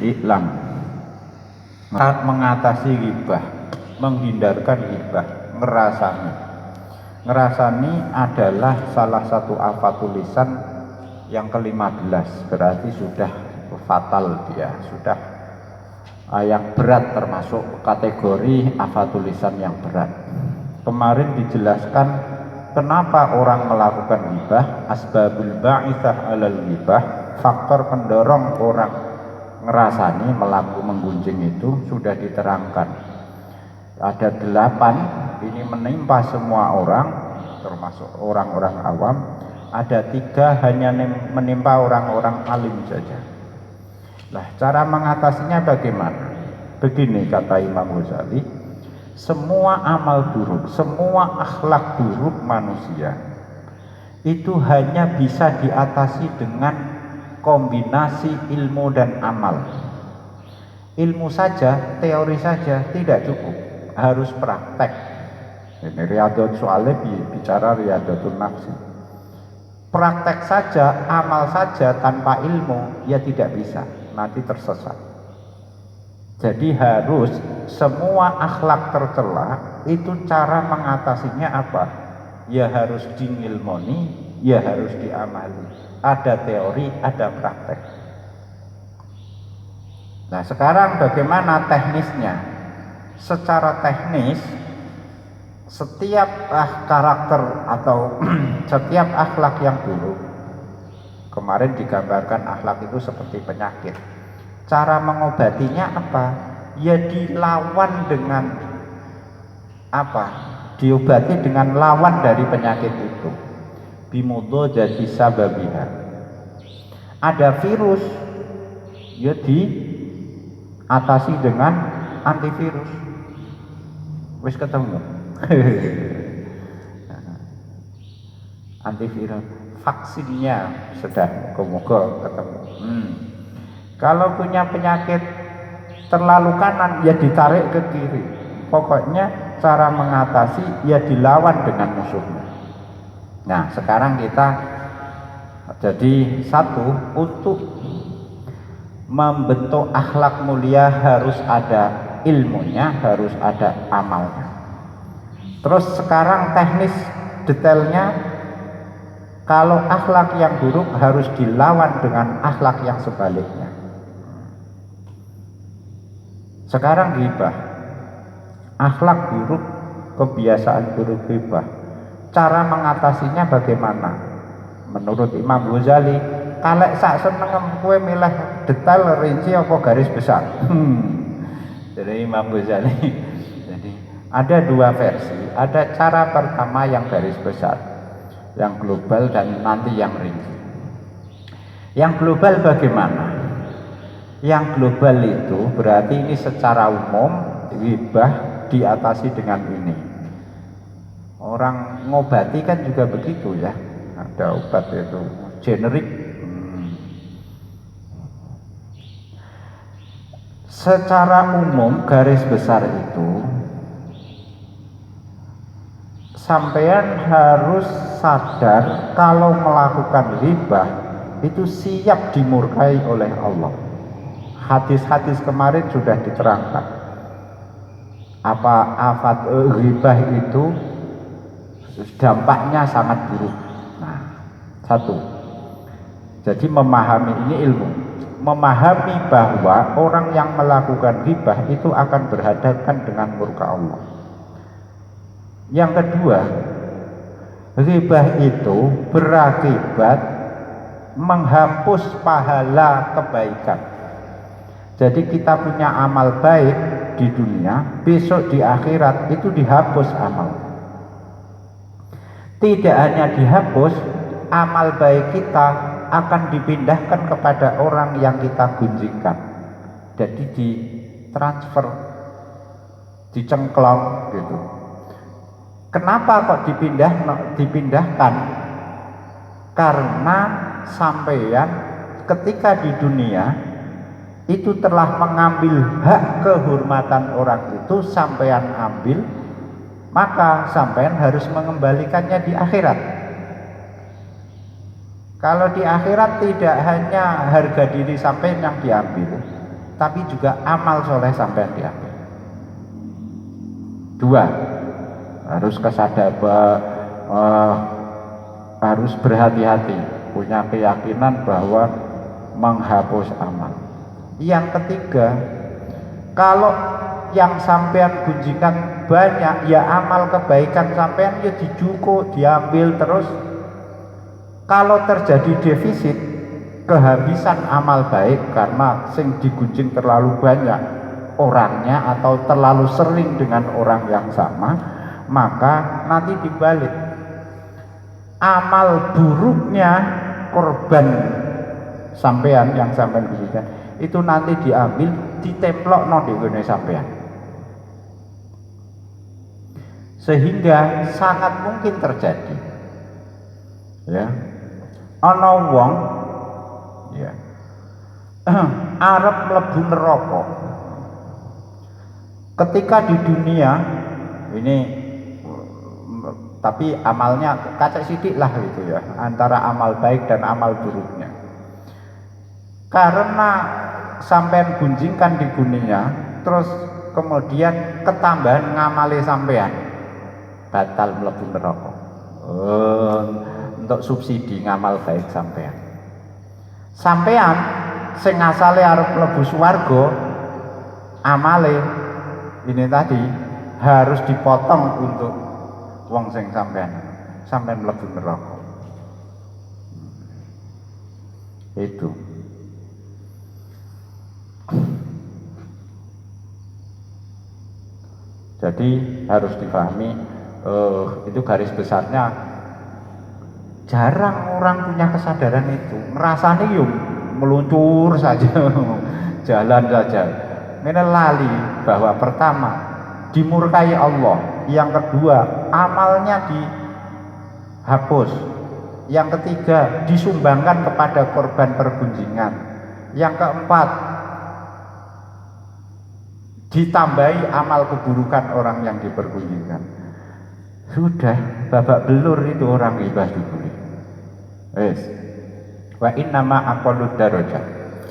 Iklam mengatasi ghibah, menghindarkan ghibah, ngerasani. Ngerasani adalah salah satu afatul lisan yang ke-15, berarti sudah fatal dia, sudah yang berat, termasuk kategori afatul lisan yang berat. Kemarin dijelaskan kenapa orang melakukan ghibah, asbabul ba'itsah alal ghibah, faktor pendorong orang ngerasani menggunjing itu sudah diterangkan. Ada 8, ini menimpa semua orang, termasuk orang-orang awam. Ada 3 hanya menimpa orang-orang alim saja. Nah, cara mengatasinya bagaimana? Begini kata Imam Ghazali, semua amal buruk, semua akhlak buruk manusia itu hanya bisa diatasi dengan kombinasi ilmu dan amal. Ilmu saja, teori saja tidak cukup, harus praktek. Ini Riyadhus Shalihin bicara Riyadhun Nafsi. Praktek saja, amal saja tanpa ilmu ya tidak bisa, nanti tersesat. Jadi harus semua akhlak tercela itu cara mengatasinya apa? Ya harus diilmoni, ya harus diamali. Ada teori, ada praktek. Nah, sekarang bagaimana teknisnya? Secara teknis, setiap karakter atau setiap akhlak yang buruk, kemarin digambarkan akhlak itu seperti penyakit. Cara mengobatinya apa? Ya dilawan dengan apa? Diobati dengan lawan dari penyakit itu. Bimudho jadi sababiha. Ada virus, ya diatasi dengan antivirus. Wis ketemu. Antivirus, vaksinnya sudah moga-moga ketemu. Kalau punya penyakit terlalu kanan ya ditarik ke kiri. Pokoknya cara mengatasi ya dilawan dengan musuhnya. Nah, sekarang kita jadi satu, untuk membentuk akhlak mulia harus ada ilmunya, harus ada amalnya. Terus sekarang teknis detailnya, kalau akhlak yang buruk harus dilawan dengan akhlak yang sebaliknya. Sekarang ghibah, akhlak buruk, kebiasaan buruk ghibah. Cara mengatasinya bagaimana? Menurut Imam Ghazali, kalek sak seneng kowe milih detail rinci apa garis besar. Dari Imam Ghazali. Jadi ada 2 versi. Ada cara pertama yang garis besar, yang global, dan nanti yang rinci. Yang global bagaimana? Yang global itu berarti ini secara umum ghibah diatasi dengan ini. Orang ngobati kan juga begitu ya, ada obat itu generik. Secara umum garis besar itu sampean harus sadar kalau melakukan ghibah itu siap dimurkai oleh Allah. Hadis-hadis kemarin sudah diterangkan apa afat ghibah itu dampaknya sangat buruk. Nah, satu, jadi memahami ini ilmu, memahami bahwa orang yang melakukan ghibah itu akan berhadapan dengan murka Allah. Yang kedua, ghibah itu berakibat menghapus pahala kebaikan. Jadi kita punya amal baik di dunia, besok di akhirat itu dihapus amal. Tidak hanya dihapus, amal baik kita akan dipindahkan kepada orang yang kita gunjingkan. Jadi ditransfer, dicengklong gitu. Kenapa kok dipindahkan? Karena sampeyan ketika di dunia itu telah mengambil hak kehormatan orang itu, sampean ambil, maka sampean harus mengembalikannya di akhirat. Kalau di akhirat tidak hanya harga diri sampean yang diambil, tapi juga amal soleh sampean diambil. Dua, harus harus berhati-hati, punya keyakinan bahwa menghapus amal. Yang ketiga, kalau yang sampean gunjingkan banyak, ya amal kebaikan sampean ya dicukup, diambil terus. Kalau terjadi defisit, kehabisan amal baik karena sing digunjing terlalu banyak orangnya atau terlalu sering dengan orang yang sama, maka nanti dibalik. Amal buruknya korban sampean yang sampean gunjingkan itu nanti diambil, ditemplok di gone sampean. Sehingga sangat mungkin terjadi, ya, ana wong ya arep mlebu neraka. Ketika di dunia ini, tapi amalnya kacek sidik lah gitu ya, antara amal baik dan amal buruknya. Karena sampean gunjingkan di dunia, terus kemudian ketambahan ngamale sampean, batal mlebu neraka. Untuk subsidi ngamal baik sampean. Sampean sing asale arep mlebu swarga, amale ini tadi harus dipotong untuk wong sing sampean mlebu neraka. Itu. Jadi harus dipahami, itu garis besarnya. Jarang orang punya kesadaran itu, ngerasani yuk meluncur saja, jalan saja. Ini lali bahwa pertama dimurkai Allah, yang kedua amalnya dihapus, yang ketiga disumbangkan kepada korban pergunjingan, yang keempat ditambahi amal keburukan orang yang dipergunjingkan. Sudah babak belur itu orang ibah dibuli. Wa innama aqallu darajat.